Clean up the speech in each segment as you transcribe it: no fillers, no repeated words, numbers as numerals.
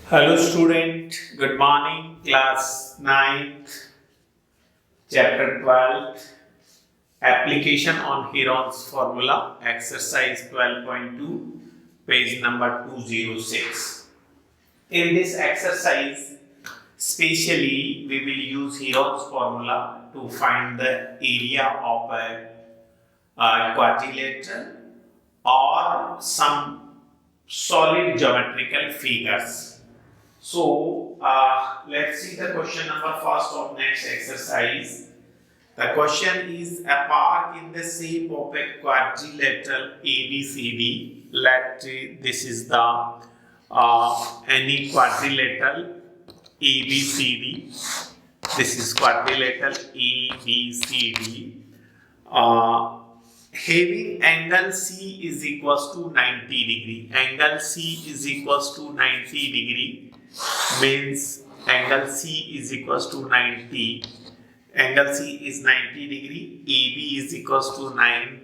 Hello student, good morning, class 9th, chapter 12, application on Heron's formula, exercise 12.2, page number 206. In this exercise, specially we will use Heron's formula to find the area of a quadrilateral or some solid geometrical figures. So let's see the question number first of next exercise. The question is a park in the shape of a quadrilateral ABCD. Let this is the any quadrilateral ABCD. This is quadrilateral ABCD. Having angle C is equals to 90 degree. Angle C is equals to 90 degree means angle C is equals to 90. Angle C is 90 degree. AB is equals to 9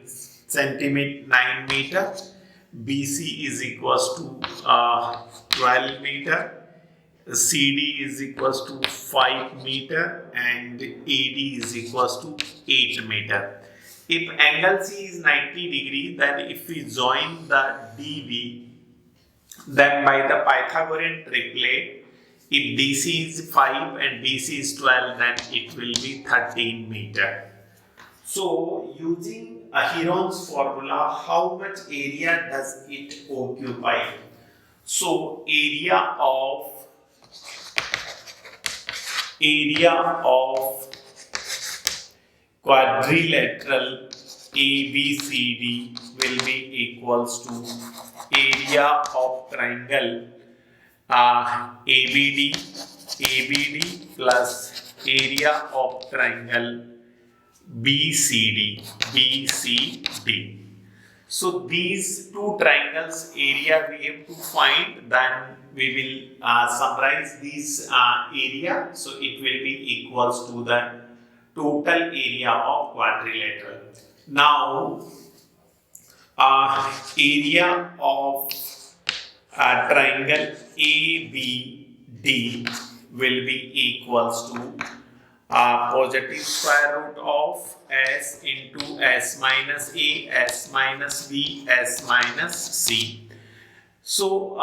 meter. BC is equals to 12 meter. CD is equals to 5 meter and AD is equals to 8 meter. If angle C is 90 degree, then if we join the DB, then by the Pythagorean triplet, if DC is 5 and BC is 12, then it will be 13 meter. So using a Heron's formula, how much area does it occupy? So area of quadrilateral ABCD will be equals to area of triangle ABD plus area of triangle BCD. So these two triangles area we have to find, then we will summarize this area. So it will be equals to the total area of quadrilateral. Now area of triangle ABD will be equals to positive square root of S into S minus A, S minus B, S minus C. So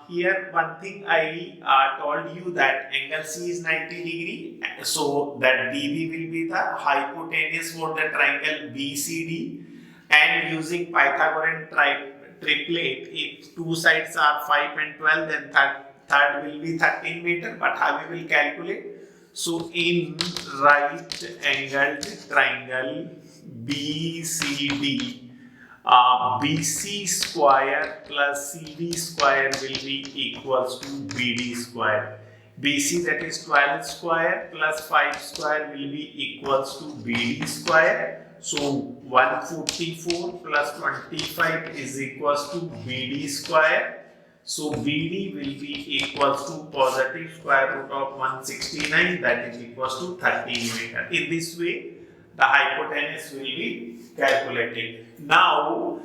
here one thing I told you that angle C is 90 degree, so that DB will be the hypotenuse for the triangle BCD, and using Pythagorean triplet, if two sides are 5 and 12, then third will be 13 meter. But how we will calculate? So in right angled triangle BCD, BC square plus CD square will be equals to BD square. BC, that is 12 square plus 5 square, will be equals to BD square. So 144 plus 25 is equals to BD square. So BD will be equals to positive square root of 169, that is equals to 13 meter. In this way, the hypotenuse will be calculated. Now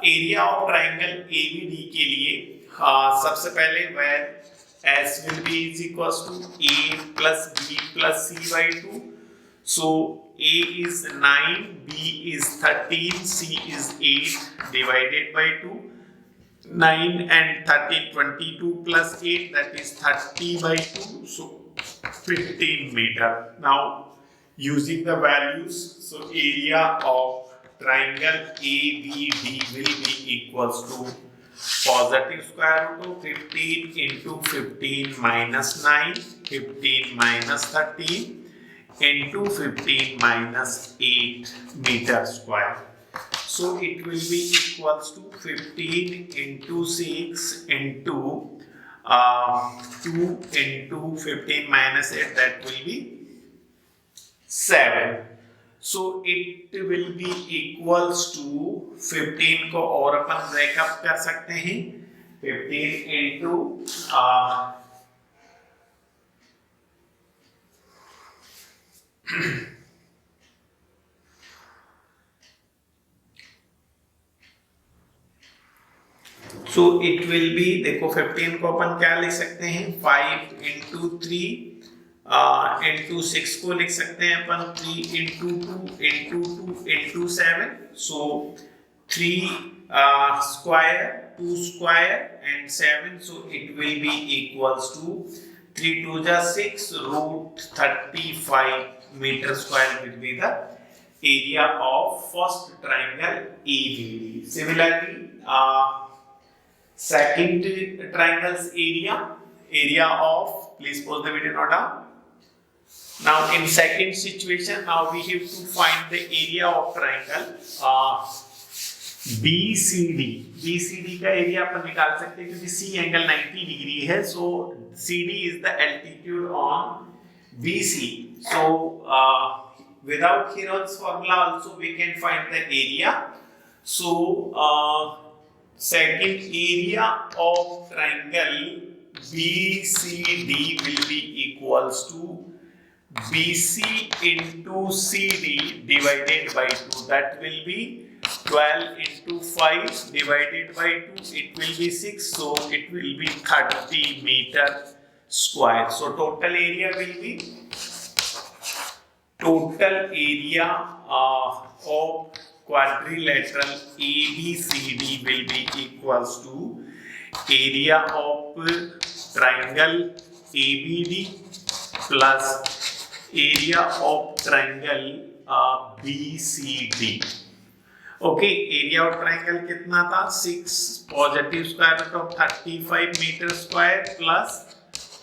area of triangle ABD के लिए सबसे पहले where S will be is equals to A plus B plus C by 2. So A is 9, B is 13, C is 8 divided by 2. 9 and 13, 22 plus 8, that is 30 by 2, so 15 meter. Now using the values, so area of triangle ABD will be equals to positive square root of 15 into 15 minus 9, 15 minus 13 into 15 minus 8 meter square. So it will be equals to 15 into 6 into 2 into 15 minus 8, that will be 7. So it will be equals to 15 को और अपन breakup कर सकते हैं 15 into So it will be, देखो 15 को अपन क्या लिख सकते हैं 5 into 3 into 6 को लिख सकते हैं अपन 3 into 2 into 2 into 7. So 3 square, 2 square and 7. So it will be equals to 3 2 जा 6 root 35 meter square will be the area of first triangle ABD. Similarly, second triangle's area of, please pause the video now. Now in second situation, now we have to find the area of triangle BCD. BCD का area अपन निकाल सकते हैं क्योंकि C angle 90 degree है, so CD is the altitude on BC. So without Heron's formula also we can find the area. So second area of triangle BCD will be equals to BC into CD divided by 2. That will be 12 into 5 divided by 2. It will be 6. So it will be 30 meter square. So total area will be of quadrilateral ABCD will be equals to area of triangle ABD plus area of triangle BCD. Okay, area of triangle कितना था 6 positive square root of 35 meter square plus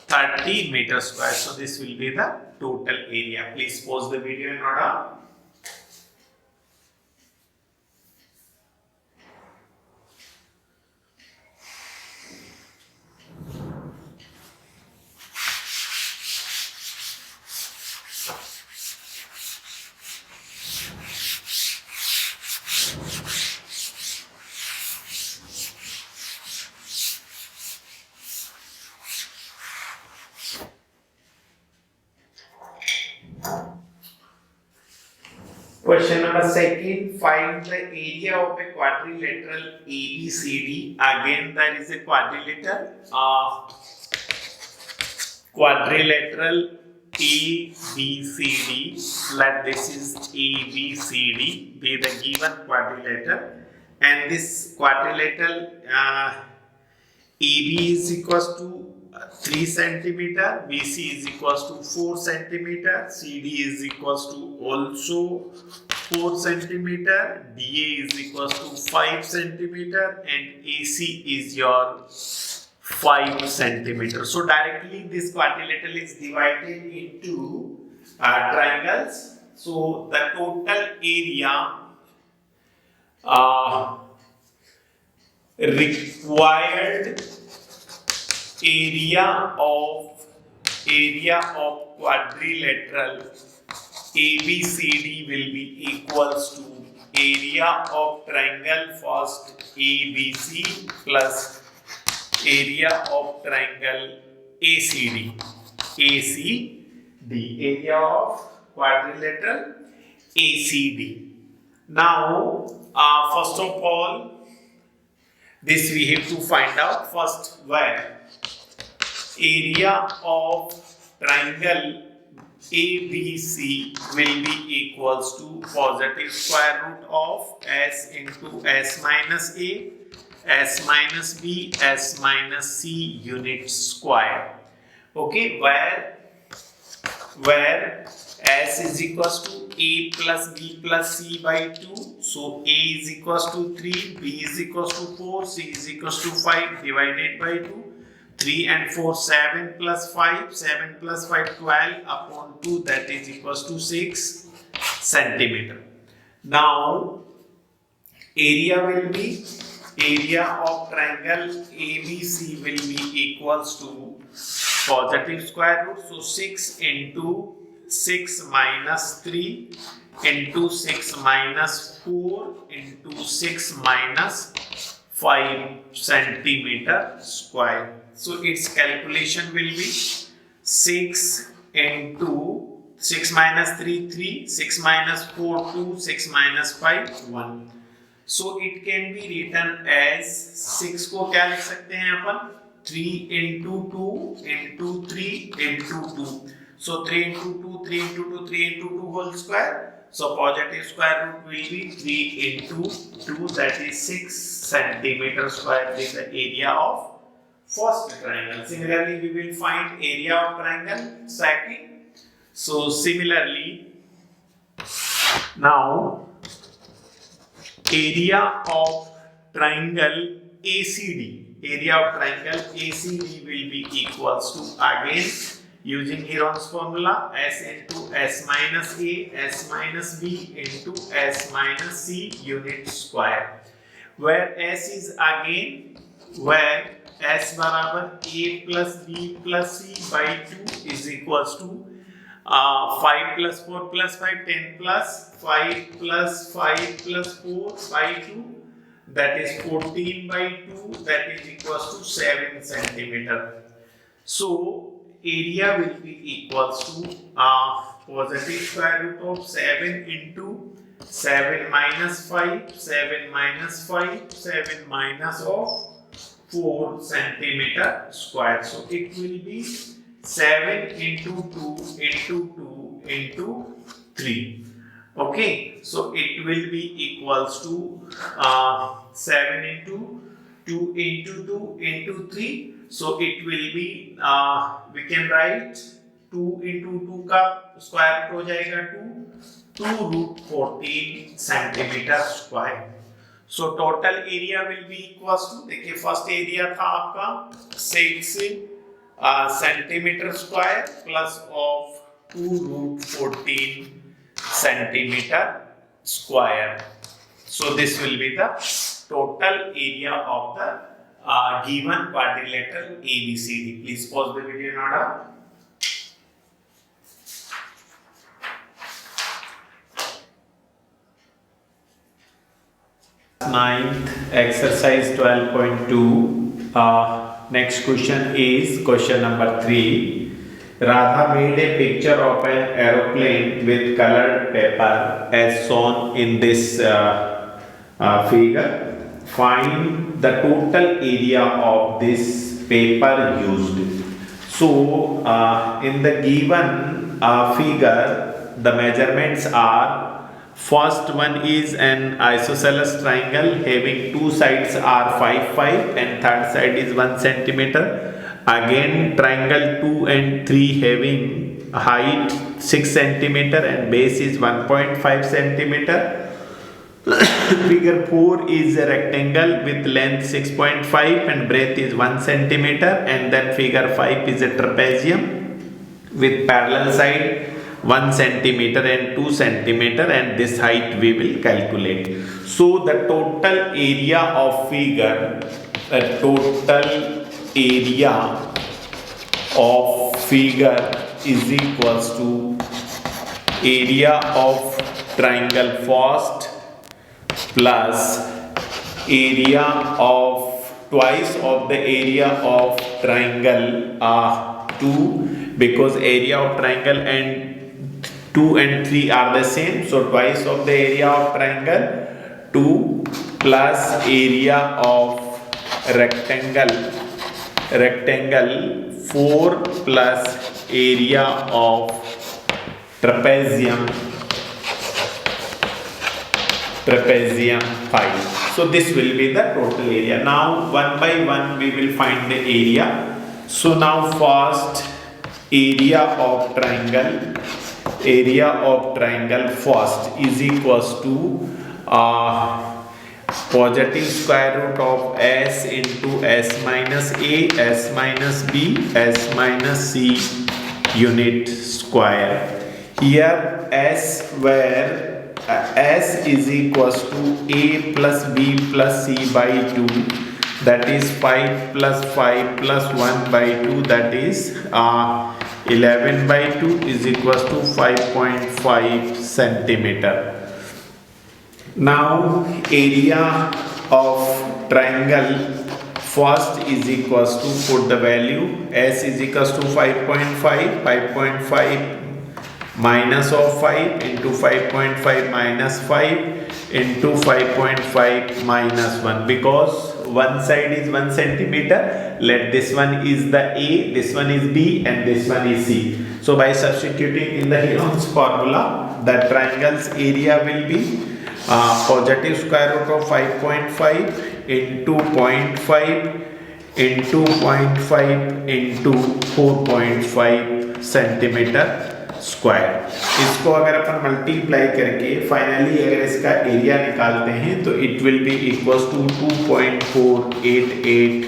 30 meter square. So this will be the total area. Please pause the video in order. Question number second, find the area of a quadrilateral ABCD. Again, there is a quadrilateral ABCD. Let this is ABCD be the given quadrilateral, and this quadrilateral AB is equals to 3 centimeter, BC is equals to 4 centimeter, CD is equals to also 4 centimeter, DA is equals to 5 centimeter, and AC is your 5 centimeter. So directly this quadrilateral is divided into triangles. So the total area required area of quadrilateral ABCD will be equals to area of triangle first ABC plus area of triangle ACD. Area of quadrilateral ACD. Now, first of all, this we have to find out first. Where area of triangle ABC will be equals to positive square root of S into S minus A, S minus B, S minus C unit square. Okay, where S is equals to A plus B plus C by 2. So A is equals to 3, B is equals to 4, C is equals to 5 divided by 2. 3 and 4, 7 plus 5, 7 plus 5, 12 upon 2, that is equals to 6 centimeter. Now, area will be, area of triangle ABC will be equals to positive square root. So 6 into 6 minus 3 into 6 minus 4 into 6 minus 5 centimeter square. So its calculation will be 6 into 6 minus 3, 3, 6 minus 4, 2, 6 minus 5, 1. So it can be written as 6 को क्या लिख सकते हैं अपन 3 into 2 into 3 into 2. So 3 into 2, 3 into 2, 3 into 2 whole square. So positive square root will be 3 into 2, that is 6 centimeter square is the area of first triangle. Similarly, we will find area of triangle second. So similarly, now area of triangle ACD, area of triangle ACD will be equals to, again using Heron's formula, S into S minus A, S minus B into S minus C unit square, where S is again, where S बराबर A plus B plus C by 2 is equals to 5 plus 4 plus 5, 10 plus 5 plus 5 plus 4 by 2, that is 14 by 2, that is equals to 7 centimeter. So area will be equals to positive square root of 7 into 7 minus 5, 7 minus 5, 7 minus of 4 centimeter square. So it will be 7 into 2 into 2 into 3. Okay, so it will be equals to 7 into 2 into 2 into 3. So it will be we can write 2 into 2 का square हो जाएगा 2 root 14 centimeter square. So total area will be equals to, देखिए first area था आपका 6 centimeter square plus of 2 root 14 centimeter square. So this will be the total area of the given quadrilateral ABCD. Please pause the video now. Ninth exercise 12.2. Next question is question number 3. Radha made a picture of an aeroplane with colored paper as shown in this figure. Find the total area of this paper used. So in the given figure, the measurements are, first one is an isosceles triangle having two sides are 5 5 and third side is 1 centimeter. Again triangle 2 and 3 having height 6 centimeter and base is 1.5 centimeter. Figure 4 is a rectangle with length 6.5 and breadth is 1 centimeter, and then figure 5 is a trapezium with parallel side 1 centimeter and 2 centimeter, and this height we will calculate. So the total area of figure, is equals to area of triangle first plus area of twice of the area of triangle 2, because area of triangle and 2 and 3 are the same, so twice of the area of triangle 2 plus area of rectangle 4 plus area of trapezium 5. So this will be the total area. Now one by one we will find the area. So now first area of triangle first is equals to positive square root of s into s minus a, s minus b, s minus c unit square. Here s, where s is equals to a plus b plus c by 2, that is 5 plus 5 plus 1 by 2, that is 11 by 2 is equals to 5.5 centimeter. Now area of triangle first is equals to, put the value, s is equals to 5.5 minus of 5 into 5.5 minus 5, into 5.5 minus 1, because one side is 1 centimeter. Let this one is the A, this one is B, and this one is C. So by substituting in the Heron's formula, the triangle's area will be positive square root of 5.5 into 0.5 into 0.5 into 4.5 centimetre square. इसको अगर अपन multiply करके finally अगर इसका area निकालते हैं तो it will be equals to 2.488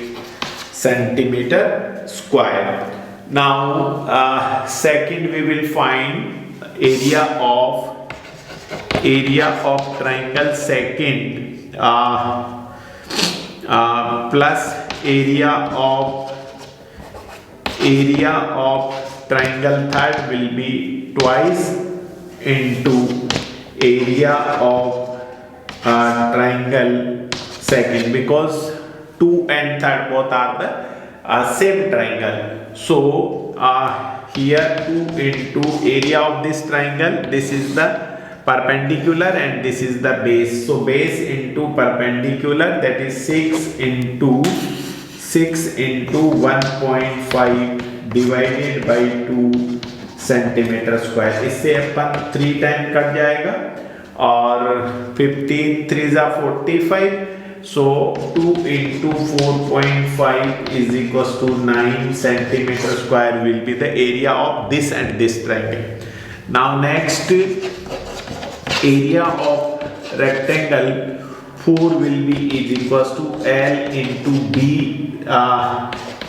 centimetre square. Now second we will find area of triangle second plus area of triangle third will be twice into area of triangle second, because 2 and third both are the same triangle. So here 2 into area of this triangle, this is the perpendicular and this is the base. So base into perpendicular, that is 6 into 1.5 divided by 2 centimetre square. इससे अपन 3 time cut जाएगा और 15 3 जा 45। So 2 into 4.5 is equals to 9 centimeter square will be the area of this and this triangle. Now next, area of rectangle 4 will be is equals to L into B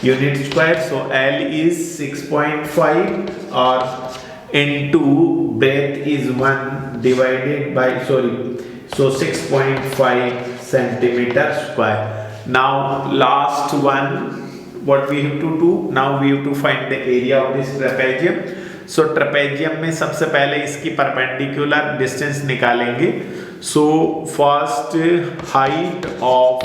unit square. So L is 6.5 or into breadth is 1 divided by so 6.5 centimeter square. Now last one, what we have to do now, we have to find the area of this trapezium. So trapezium में सबसे पहले इसकी perpendicular distance निकालेंगे। So first height of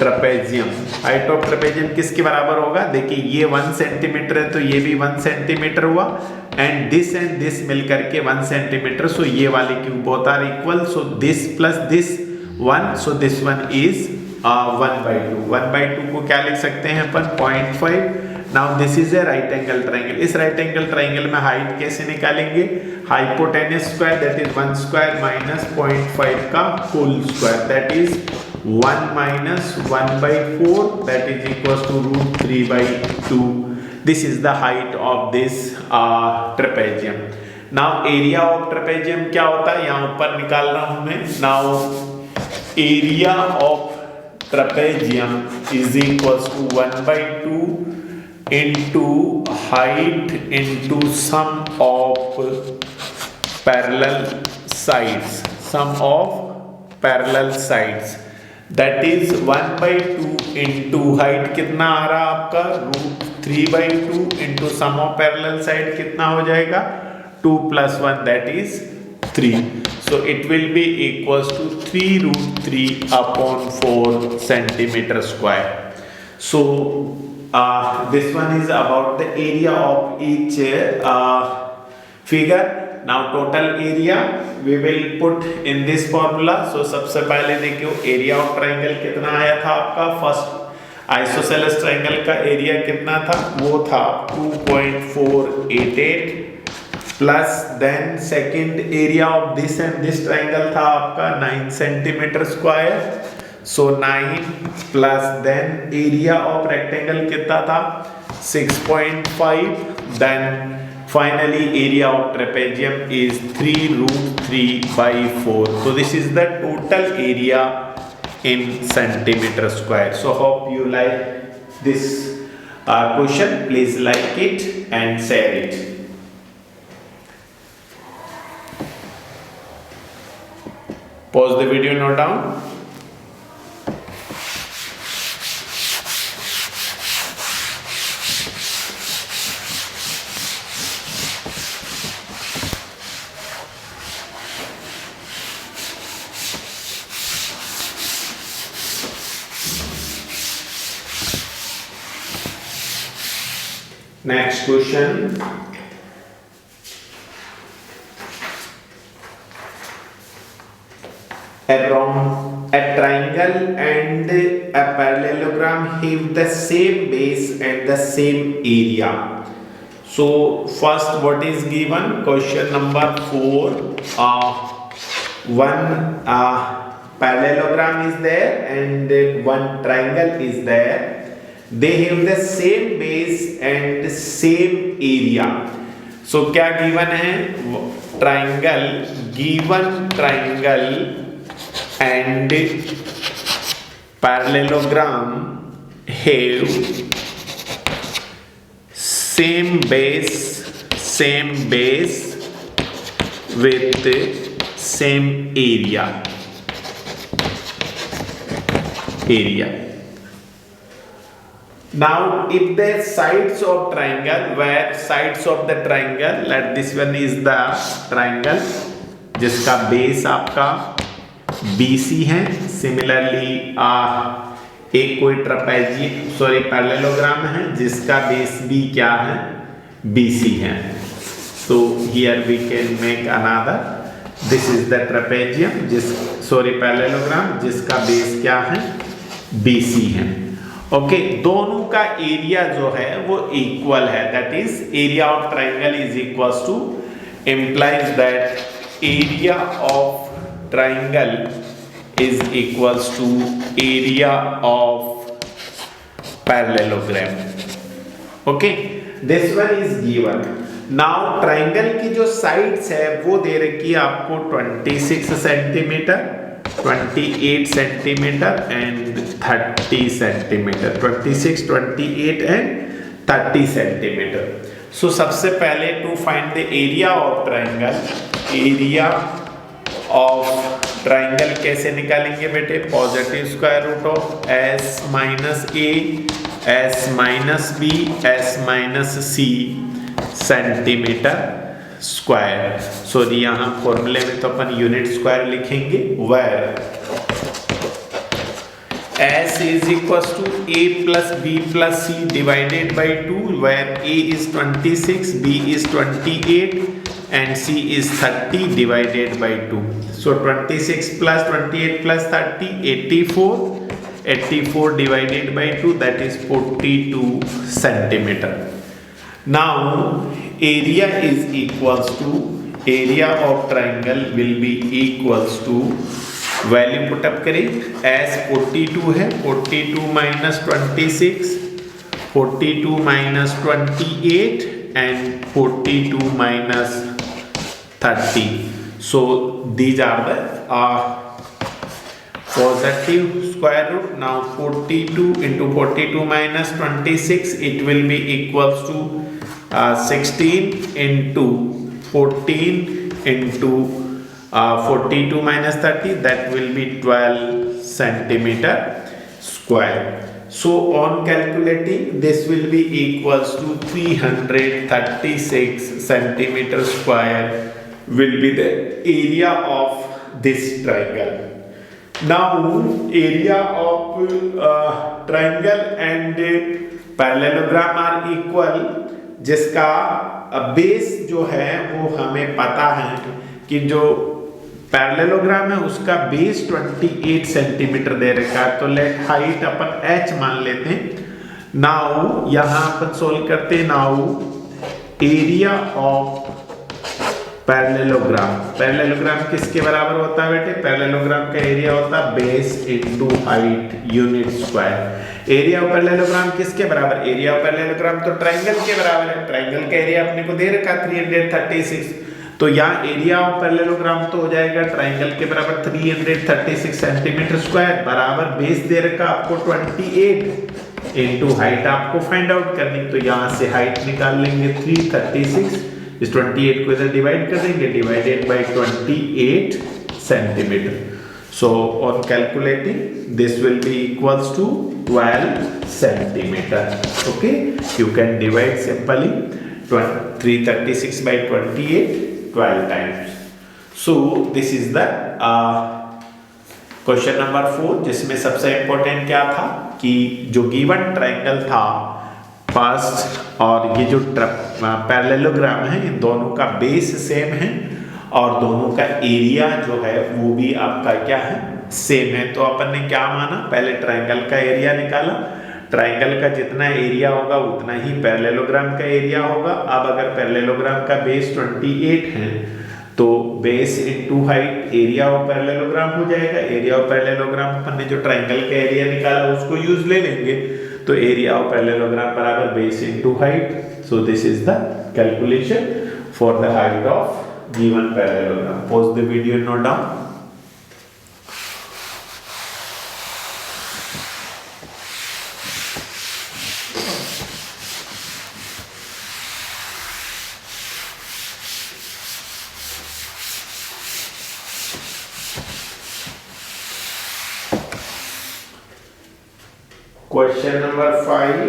trapezium, height of trapezium किसके बराबर होगा? देखिए ये 1 सेंटीमीटर है तो ये भी 1 सेंटीमीटर हुआ, एंड दिस मिल करके 1 सेंटीमीटर। सो ये वाले cube both are equal, so this plus this 1, so this one is 1/2। 1/2 को क्या लिख सकते हैं अपन? 0.5। Now this is a right angle triangle. इस राइट एंगल ट्राइंगल में हाइट कैसे निकालेंगे? Hypotenuse square, that is 1 square minus 0.5 का whole square, that is 1 minus 1/4, that is equals to √3/2. This is the height of this trapezium. Now area of trapezium क्या होता है, यहाँ ऊपर निकाल रहा हूँ मैं। Now area of trapezium is equals to 1/2 into height into sum of parallel sides, that is 1/2 into height कितना आ रहा आपका? √3/2 into sum of parallel side कितना हो जाएगा? 2 + 1, that is 3. So it will be equals to 3√3/4 centimeter square. So this one is about the area of each figure. Now total area we will put in this formula. So सबसे पहले देखियो area of triangle कितना आया था आपका? First isosceles triangle का area कितना था? वो था 2.488 plus then second area of this and this triangle था आपका 9 centimetre square. So 9 plus then area of rectangle कितना था? 6.5। Then finally area of trapezium is 3√3/4. So this is the total area in centimeter square. So hope you like this question. Please like it and share it. Pause the video, note down. Next question. A triangle and a parallelogram have the same base and the same area. So first, what is given? Question number 4. One parallelogram is there and one triangle is there. They have the same base and same area. So क्या given है? Triangle, given triangle and parallelogram have same base with same area. Now if the sides of triangle, where sides of the triangle, let this one is the triangle जिसका base आपका BC है. Similarly एक कोई parallelogram है जिसका base भी क्या है? BC है. So here we can make another. This is the trapezium parallelogram जिसका बेस क्या है? BC है. ओके, दोनों का एरिया जो है वो इक्वल है. That is area of triangle is equals to, implies that area of triangle is equals to area of parallelogram. Okay, this one is given. Now triangle की जो sides है वो दे रखी है आपको 26 centimetre, 28 centimetre and 30 centimetre. 26, 28 and 30 centimetre. So सबसे पहले to find the area of triangle, area of triangle कैसे निकालेंगे बेटे? Positive square root of S minus A, S minus B, S minus C centimetre square. So यहाँ फॉर्मूले में तो अपन यूनिट स्क्वायर लिखेंगे. Where S is equal to A plus B plus C divided by 2, where A is 26, B is 28 and C is 30 divided by 2. So 26 plus 28 plus 30, 84. 84 divided by 2, that is 42 centimeter. Now area is equals to, area of triangle will be equals to, value put up करें. as 42 है, 42 minus 26, 42 minus 28 and 42 minus 30. So these are the positive square root. Now 42 into 42 minus 26, it will be equals to 16 into 14 into 42 minus 30, that will be 12 centimeter square. So on calculating, this will be equals to 336 centimeter square will be the area of this triangle. Now area of triangle and parallelogram are equal, जिसका base जो है वो हमें पता है कि जो parallelogram है उसका बेस 28 सेंटीमीटर दे रखा है. तो लेट हाइट अपन h मान लेते हैं. नाउ यहां अपन सोल्व करते हैं. Now area of parallelogram, parallelogram किसके बराबर होता है बेटे? पैरेललोग्राम का एरिया होता है base into height unit square. Area of parallelogram किसके बराबर? एरिया ऑफ पैरेललोग्राम तो ट्राइंगल के बराबर है. ट्राइंगल का एरिया अपने को दे रखा 336. तो यहाँ एरिया ऑफ पैरेललोग्राम तो हो जाएगा ट्राइंगल के बराबर 336 सेंटीमीटर स्क्वायर, बराबर बेस दे रखा आपको 28 इनटू हाइट आपको फाइंड आउट करनी. तो यहाँ से हाइट निकाल लेंगे 336, इस 28 को इधर डिवाइड कर देंगे, divided by 28 centimetre. So on calculating this will be equals to 12 centimetre. Okay, you can divide simply 336 by 28 12 times. So this is the question number 4, जिसमें सबसे इंपॉर्टेंट क्या था कि जो गिवन ट्राइंगल था फर्स्ट और ये जो पैरेललोग्राम है, इन दोनों का बेस सेम है और दोनों का एरिया जो है वो भी आपका क्या है, सेम है। तो अपन ने क्या माना, पहले ट्रायंगल का एरिया निकाला, ट्रायंगल का जितना एरिया होगा उतना ही पैरेललोग्राम का एरिया होगा। अब अगर पैरेललोग्राम का बेस 28 है तो base into height area of parallelogram हो जाएगा। एरिया ऑफ पैरेललोग्राम अपन ने जो ट्रायंगल का एरिया निकाला उसको यूज ले लेंगे, तो एरिया ऑफ पैरेललोग्राम बराबर base into height. So this is the calculation for the height of given parallelogram. Pause the video, note down. Question number 5.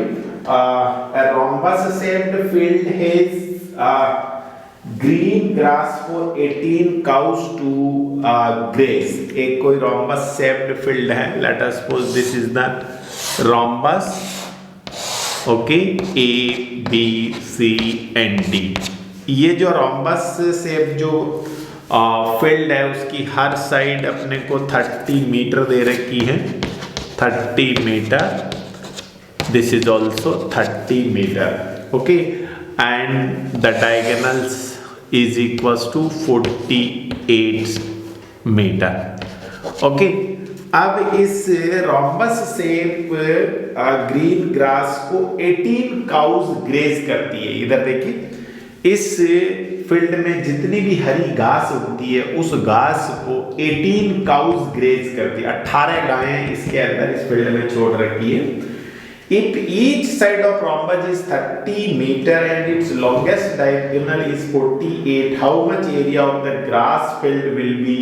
A rhombus shaped field has green grass for 18 cows to graze. एक कोई rhombus shaped field है. Let us suppose this is the rhombus. Okay, A, B, C and D. ये जो rhombus shape जो field है उसकी हर side अपने को 30 मीटर दे रखी है, 30 metre. This is also 30 meter. Okay, and the diagonals is equals to 48 meter. Okay, अब इस rhombus शेप ग्रीन ग्रास को 18 काउस ग्रेज करती है. इधर देखिए, इस फील्ड में जितनी भी हरी घास उगती है उस घास को 18 काउस ग्रेज करती है. 18 गायें इसके अंदर इस फील्ड में छोड़ रखी है. If each side of rhombus is 30 meter and its longest diagonal is 48, how much area of the grass field will be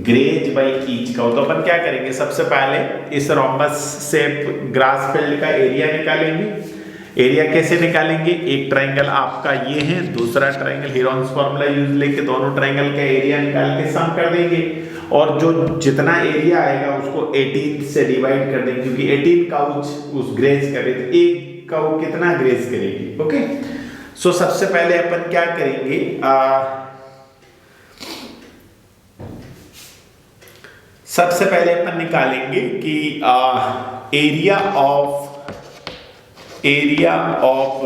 grazed by each cow? तो अपन क्या करेंगे, सबसे पहले इस rhombus शेप ग्रास फील्ड का एरिया निकालेंगे. एरिया कैसे निकालेंगे, एक ट्रायंगल आपका ये है, दूसरा ट्रायंगल हीरोन्स फॉर्मूला यूज लेके दोनों ट्रायंगल का एरिया निकाल के सम कर देंगे, और जो जितना एरिया आएगा उसको 18 से डिवाइड कर देंगे, क्योंकि 18 काउ उस ग्रेज करे तो एक काउ कितना ग्रेज करेगी. ओके, सो सबसे पहले अपन क्या करेंगे, सबसे पहले अपन निकालेंगे कि area of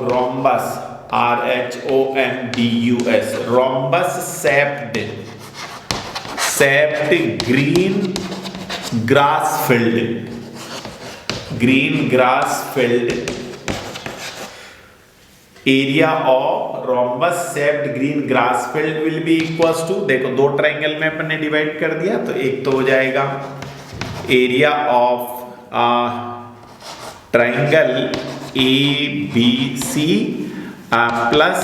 rhombus, RHOMBUS, rhombus shaped green grass field, area of rhombus shaped green grass field will be equals to, देखो दो ट्रायंगल में अपन ने डिवाइड कर दिया, तो एक तो हो जाएगा area of triangle ABC plus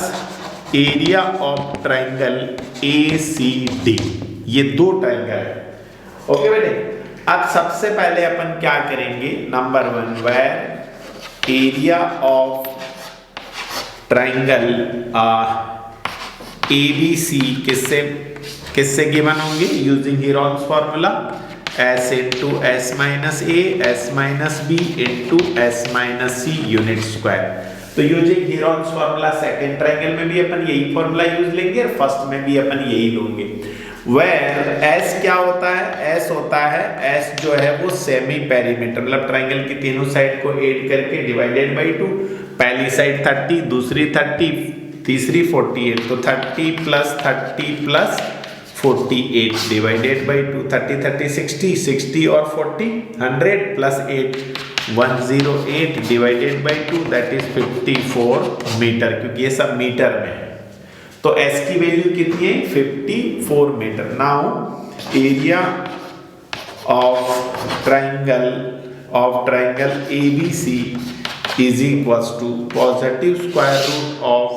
area of triangle ACD. ये दो ट्रायंगल है. ओके बेटे, अब सबसे पहले अपन क्या करेंगे, number 1, where area of triangle ABC किससे गिवन होंगे, using Heron's formula, S into S minus A, S minus B into S minus C unit square. तो using Heron's formula second triangle में भी अपन यही फॉर्मूला यूज लेंगे और first में भी अपन यही लेंगे. वेयर S क्या होता है, S होता है, S जो है वो सेमी पेरीमीटर, मतलब ट्रायंगल की तीनों साइड को ऐड करके डिवाइडेड बाई 2. पहली साइड 30, दूसरी 30, तीसरी 48, तो 30 प्लस 48 डिवाइडेड बाई 2. 30 30 60, 60 और 40 100 plus 8 108 divided by 2, that is 54 metre, क्योंकि ये सब मीटर में है. तो S की वैल्यू कितनी है, 54 metre. Now area of triangle ABC is equals to positive square root of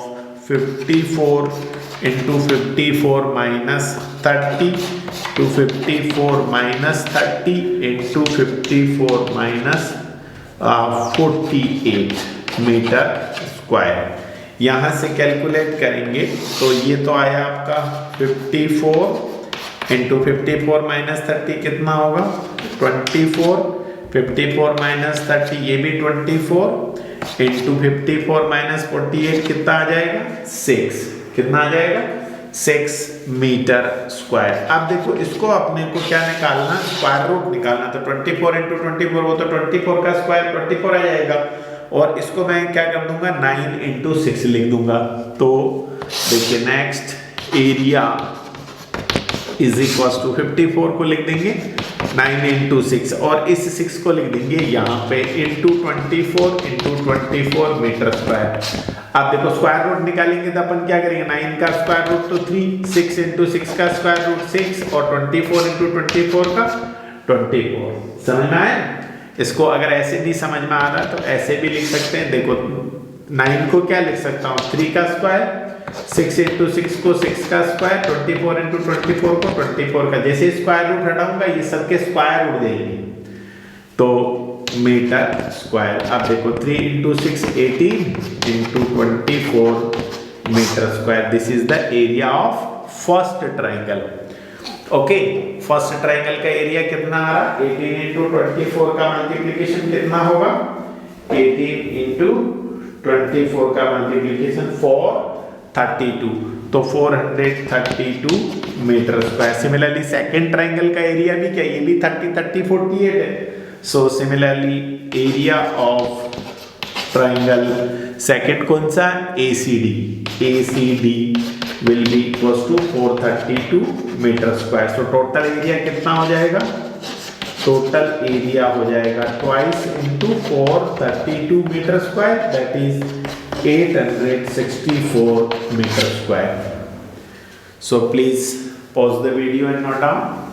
54 into 54 minus 30 to 54 minus 30 into 54 minus 48 metre square. यहाँ से कैलकुलेट करेंगे तो ये तो आया आपका 54 इंटू 54 माइनस 30 कितना होगा 24. 54 माइनस 30 ये भी 24 इंटू 54 माइनस 48 कितना आ जाएगा 6. कितना आ जाएगा 6 मीटर स्क्वायर। अब देखो इसको अपने को क्या निकालना, स्क्वायर रूट निकालना। तो 24 इंटू 24 वो तो 24 का स्क्वायर 24 आ जाएगा, और इसको मैं क्या कर दूंगा 9 इंटू 6 लिख दूंगा। तो देखिए next area is equal to 54 को लिख देंगे 9 इंटू 6, और इस 6 को लिख देंगे यहाँ पे इंटू 24 मीटर स्क्वायर। अब देखो स्क्वायर रूट निकालेंगे तो अपन क्या करेंगे, 9 का स्क्वायर रूट तो 3, 6 इंटू 6 का स्क्वायर रूट 6, और 24 इंटू 24 का 24। समझ में आया? इसको अगर ऐसे नहीं समझ में आ रहा तो ऐसे भी लिख सकते हैं। देखो 9 को क्या लिख सकता हूँ 3 का स्क्वायर, 6 इंटू 6 को 6 का स्क्वायर, 24 इंटू 24 को 24 का। जैसे स्क्वायर रूट हटाऊंगा ये सबके स्क्वायर उड़ जाएंगे, तो मीटर स्क्वायर। अब देखो 3 into 6 18 into 24 metre square. This is the area of first triangle. Okay, first triangle का एरिया कितना आ रहा, 18 इंटू 24 का मल्टीप्लीकेशन कितना होगा, 18 इंटू 24 का मल्टीप्लीकेशन 432, तो 432 metre square. Similarly second triangle का एरिया भी क्या, ये भी 30 30 48 है। So similarly area of triangle second कौन सा, ACD will be equal to 432 metre square. So total area कितना हो जाएगा, टोटल एरिया हो जाएगा twice into 432 metre square, that is 864 metre square. So please pause the video and note down.